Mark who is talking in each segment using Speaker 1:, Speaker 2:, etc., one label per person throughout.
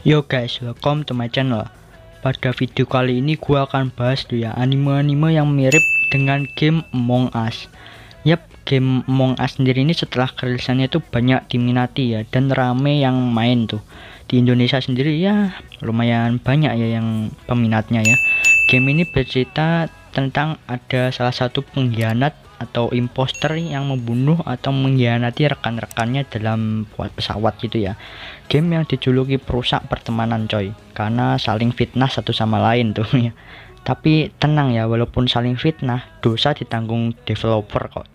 Speaker 1: Yo guys, welcome to my channel. Pada video kali ini gua akan bahas tuh ya anime-anime yang mirip dengan game Among Us. Yap, game Among Us sendiri ini setelah kerilisannya itu banyak diminati ya, dan rame yang main tuh. Di Indonesia sendiri ya lumayan banyak ya yang peminatnya ya. Game ini bercerita tentang ada salah satu pengkhianat atau imposter yang membunuh atau mengkhianati rekan-rekannya dalam pesawat gitu ya. Game yang dijuluki perusak pertemanan coy, karena saling fitnah satu sama lain tuh ya. Tapi tenang ya, walaupun saling fitnah, dosa ditanggung developer kok.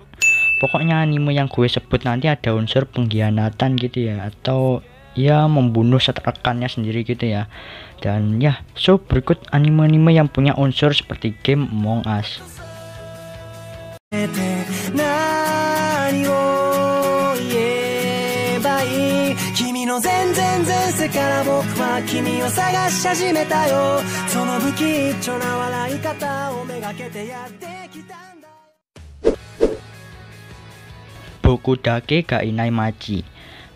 Speaker 1: Pokoknya anime yang gue sebut nanti ada unsur pengkhianatan gitu ya, atau ya membunuh rekannya sendiri gitu ya. Dan ya, so berikut anime-anime yang punya unsur seperti game Among Us. Boku Dake ga Inai Machi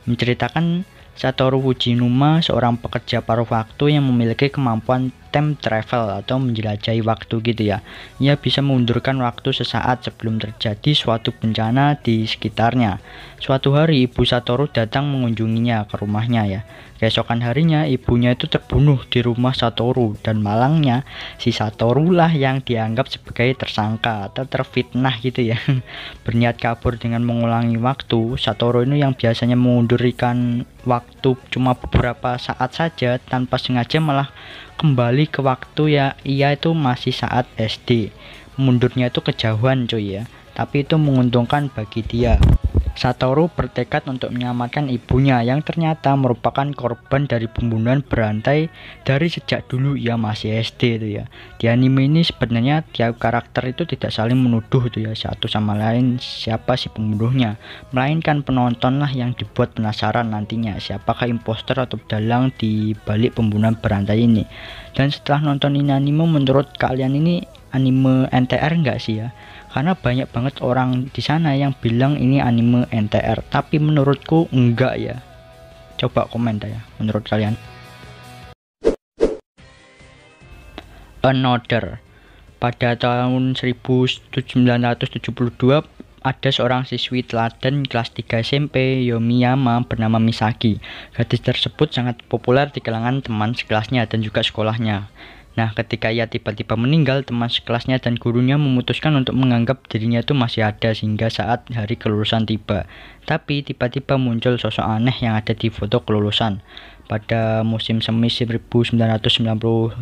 Speaker 1: menceritakan Satoru Fujinuma, seorang pekerja paruh waktu yang memiliki kemampuan time travel atau menjelajahi waktu gitu ya. Ia bisa mengundurkan waktu sesaat sebelum terjadi suatu bencana di sekitarnya. Suatu hari ibu Satoru datang mengunjunginya ke rumahnya ya. Keesokan harinya ibunya itu terbunuh di rumah Satoru, dan malangnya si Satoru lah yang dianggap sebagai tersangka atau terfitnah gitu ya. Berniat kabur dengan mengulangi waktu, Satoru ini yang biasanya mengundurkan waktu cuma beberapa saat saja tanpa sengaja malah kembali ke waktu ya ia itu masih saat SD. Mundurnya itu kejauhan cuy ya, tapi itu menguntungkan bagi dia. Satoru bertekad untuk menyelamatkan ibunya yang ternyata merupakan korban dari pembunuhan berantai dari sejak dulu ia masih SD itu ya. Di anime ini sebenarnya tiap karakter itu tidak saling menuduh itu ya satu sama lain siapa si pembunuhnya, melainkan penonton lah yang dibuat penasaran nantinya siapakah imposter atau dalang di balik pembunuhan berantai ini. Dan setelah nonton ini anime, menurut kalian ini anime NTR enggak sih ya? Karena banyak banget orang di sana yang bilang ini anime NTR, tapi menurutku enggak ya. Coba komen ya menurut kalian. Another. Pada tahun 1972 ada seorang siswi teladan kelas 3 SMP Yomiyama bernama Misaki. Gadis tersebut sangat populer di kalangan teman sekelasnya dan juga sekolahnya. Nah, ketika ia tiba-tiba meninggal, teman sekelasnya dan gurunya memutuskan untuk menganggap dirinya itu masih ada sehingga saat hari kelulusan tiba. Tapi tiba-tiba muncul sosok aneh yang ada di foto kelulusan. Pada musim semi 1998,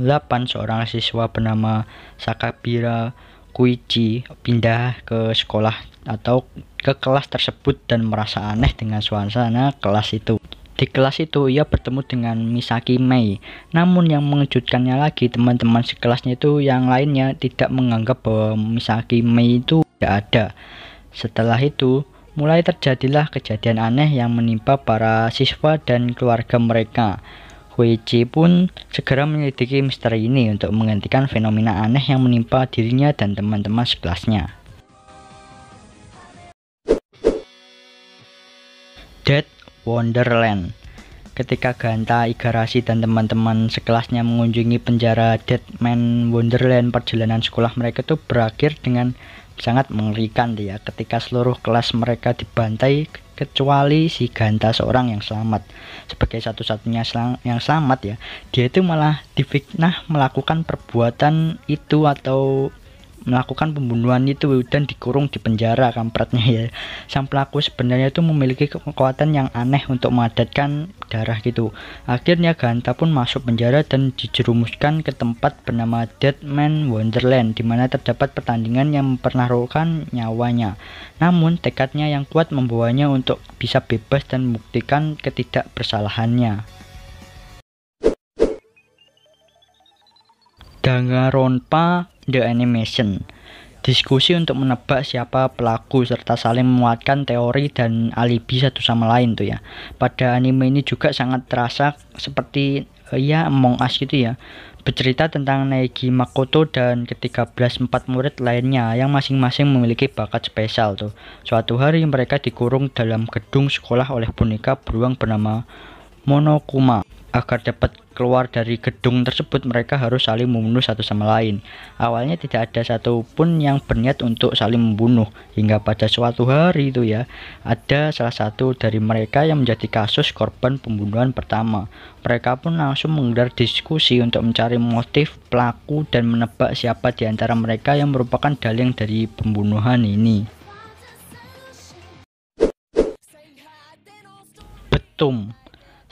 Speaker 1: seorang siswa bernama Sakabira Koichi pindah ke sekolah atau ke kelas tersebut dan merasa aneh dengan suasana kelas itu. Di kelas itu ia bertemu dengan Misaki Mei. Namun yang mengejutkannya lagi, teman-teman sekelasnya itu yang lainnya tidak menganggap bahwa Misaki Mei itu tidak ada. Setelah itu mulai terjadilah kejadian aneh yang menimpa para siswa dan keluarga mereka. Koichi pun segera menyelidiki misteri ini untuk menghentikan fenomena aneh yang menimpa dirinya dan teman-teman sekelasnya. Dead Wonderland. Ketika Ganta, Igarashi dan teman-teman sekelasnya mengunjungi penjara Deadman Wonderland, perjalanan sekolah mereka itu berakhir dengan sangat mengerikan ya, ketika seluruh kelas mereka dibantai kecuali si Ganta seorang yang selamat. Sebagai satu-satunya yang selamat ya, dia itu malah difitnah melakukan perbuatan itu atau melakukan pembunuhan itu dan dikurung di penjara kampretnya ya. Sang pelaku sebenarnya itu memiliki kekuatan yang aneh untuk memadatkan darah gitu. Akhirnya Ganta pun masuk penjara dan dijerumuskan ke tempat bernama Deadman Wonderland, di mana terdapat pertandingan yang mempertaruhkan nyawanya. Namun tekadnya yang kuat membawanya untuk bisa bebas dan membuktikan ketidakbersalahannya. Danganronpa The Animation. Diskusi untuk menebak siapa pelaku serta saling menguatkan teori dan alibi satu sama lain tuh ya. Pada anime ini juga sangat terasa seperti ya Among Us gitu ya. Bercerita tentang Neji Makoto dan ke-13 murid lainnya yang masing-masing memiliki bakat spesial tuh. Suatu hari mereka dikurung dalam gedung sekolah oleh boneka beruang bernama Monokuma. Agar dapat keluar dari gedung tersebut, mereka harus saling membunuh satu sama lain. Awalnya tidak ada satupun yang berniat untuk saling membunuh, hingga pada suatu hari itu ya, ada salah satu dari mereka yang menjadi kasus korban pembunuhan pertama. Mereka pun langsung menggelar diskusi untuk mencari motif pelaku dan menebak siapa di antara mereka yang merupakan dalang dari pembunuhan ini. Betum.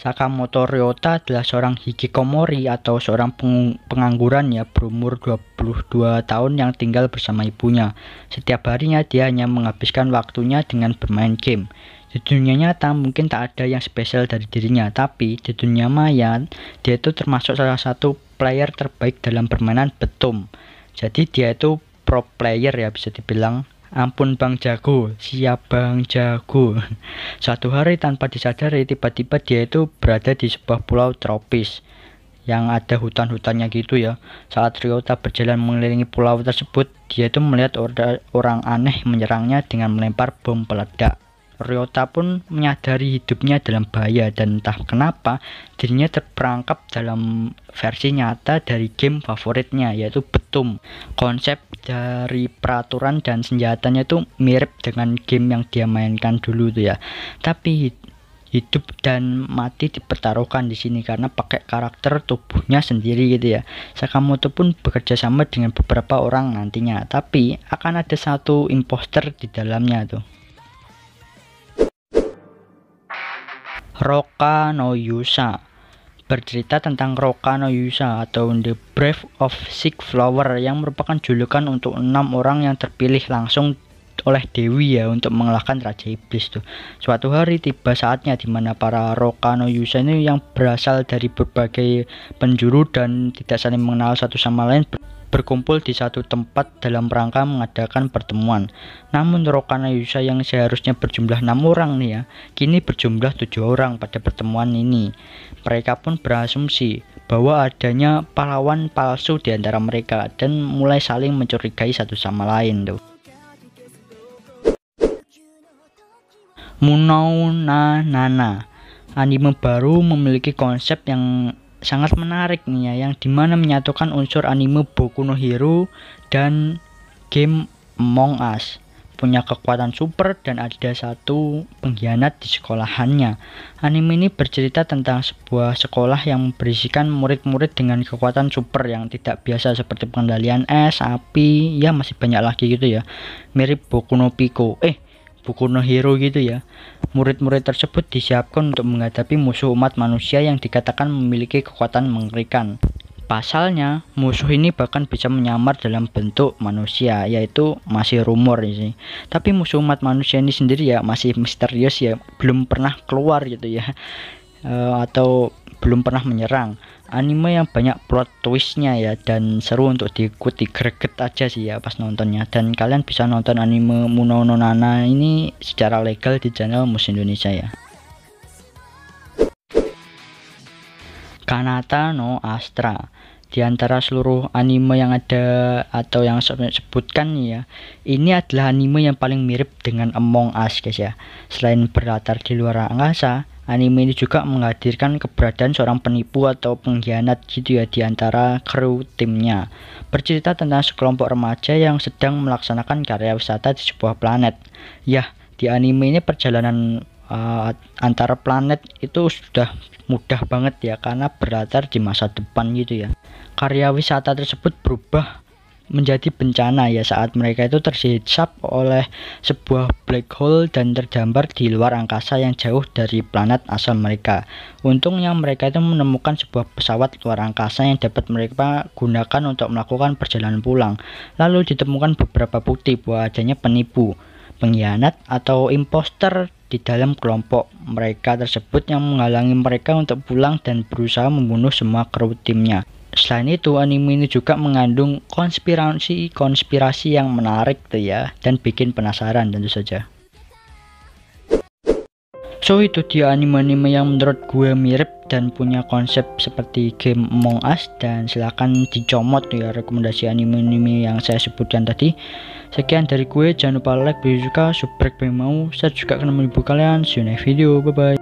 Speaker 1: Sakamoto Ryota adalah seorang hikikomori atau seorang pengangguran ya, berumur 22 tahun yang tinggal bersama ibunya. Setiap harinya dia hanya menghabiskan waktunya dengan bermain game. Di dunia nyata mungkin tak ada yang spesial dari dirinya, tapi di dunia maya dia itu termasuk salah satu player terbaik dalam permainan Betum. Jadi dia itu pro player ya, bisa dibilang. Ampun Bang Jago, siap Bang Jago. Suatu hari tanpa disadari, tiba-tiba dia itu berada di sebuah pulau tropis yang ada hutan-hutannya gitu ya. Saat Ryota berjalan mengelilingi pulau tersebut, dia itu melihat orang aneh menyerangnya dengan melempar bom peledak. Ryota pun menyadari hidupnya dalam bahaya dan entah kenapa dirinya terperangkap dalam versi nyata dari game favoritnya, yaitu Betum. Konsep dari peraturan dan senjatanya itu mirip dengan game yang dia mainkan dulu tuh ya. Tapi hidup dan mati dipertaruhkan di sini karena pakai karakter tubuhnya sendiri gitu ya. Sakamoto pun bekerja sama dengan beberapa orang nantinya, tapi akan ada satu imposter di dalamnya tuh. Roka no Yusa bercerita tentang Roka no Yusa atau The Breath of Six Flower yang merupakan julukan untuk 6 orang yang terpilih langsung oleh Dewi ya untuk mengalahkan Raja Iblis tuh. Suatu hari tiba saatnya di mana para Roka no Yusa ini yang berasal dari berbagai penjuru dan tidak saling mengenal satu sama lain berkumpul di satu tempat dalam rangka mengadakan pertemuan. Namun Roka no Yusa yang seharusnya berjumlah 6 orang nih ya, kini berjumlah 7 orang pada pertemuan ini. Mereka pun berasumsi bahwa adanya pahlawan palsu di antara mereka dan mulai saling mencurigai satu sama lain tuh. Munou na Nana, anime baru memiliki konsep yang sangat menarik nih ya, yang dimana menyatukan unsur anime Boku no Hero dan game Among Us. Punya kekuatan super dan ada satu pengkhianat di sekolahannya. Anime ini bercerita tentang sebuah sekolah yang berisikan murid-murid dengan kekuatan super yang tidak biasa seperti pengendalian es, api, ya masih banyak lagi gitu ya. Mirip Boku no Pico, Boku no Hero gitu ya. Murid-murid tersebut disiapkan untuk menghadapi musuh umat manusia yang dikatakan memiliki kekuatan mengerikan. Pasalnya, musuh ini bahkan bisa menyamar dalam bentuk manusia, yaitu masih rumor sih. Tapi musuh umat manusia ini sendiri ya masih misterius ya, belum pernah keluar gitu ya, atau belum pernah menyerang. Anime yang banyak plot twistnya ya dan seru untuk diikuti, greget aja sih ya pas nontonnya. Dan kalian bisa nonton anime Munou no Nana ini secara legal di channel Mus Indonesia ya. Kanata no Astra, di antara seluruh anime yang ada atau yang saya sebutkan ya, ini adalah anime yang paling mirip dengan Among Us guys ya. Selain berlatar di luar angkasa, anime ini juga menghadirkan keberadaan seorang penipu atau pengkhianat gitu ya di antara kru timnya. Bercerita tentang sekelompok remaja yang sedang melaksanakan karya wisata di sebuah planet. Ya, di anime ini perjalanan antara planet itu sudah mudah banget ya karena berlatar di masa depan gitu ya. Karya wisata tersebut berubah menjadi bencana ya saat mereka itu terhisap oleh sebuah black hole dan terdampar di luar angkasa yang jauh dari planet asal mereka. Untungnya mereka itu menemukan sebuah pesawat luar angkasa yang dapat mereka gunakan untuk melakukan perjalanan pulang. Lalu ditemukan beberapa bukti bahwa adanya penipu, pengkhianat atau imposter di dalam kelompok mereka tersebut yang menghalangi mereka untuk pulang dan berusaha membunuh semua kru timnya. Selain itu, anime ini juga mengandung konspirasi yang menarik tuh ya, dan bikin penasaran tentu saja. So itu dia anime-anime yang menurut gue mirip dan punya konsep seperti game Among Us, dan silahkan dicomot ya rekomendasi anime-anime yang saya sebutkan tadi. Sekian dari gue, jangan lupa like, video suka, subscribe yang mau, saya juga akan menemani kalian. See you next video, bye bye.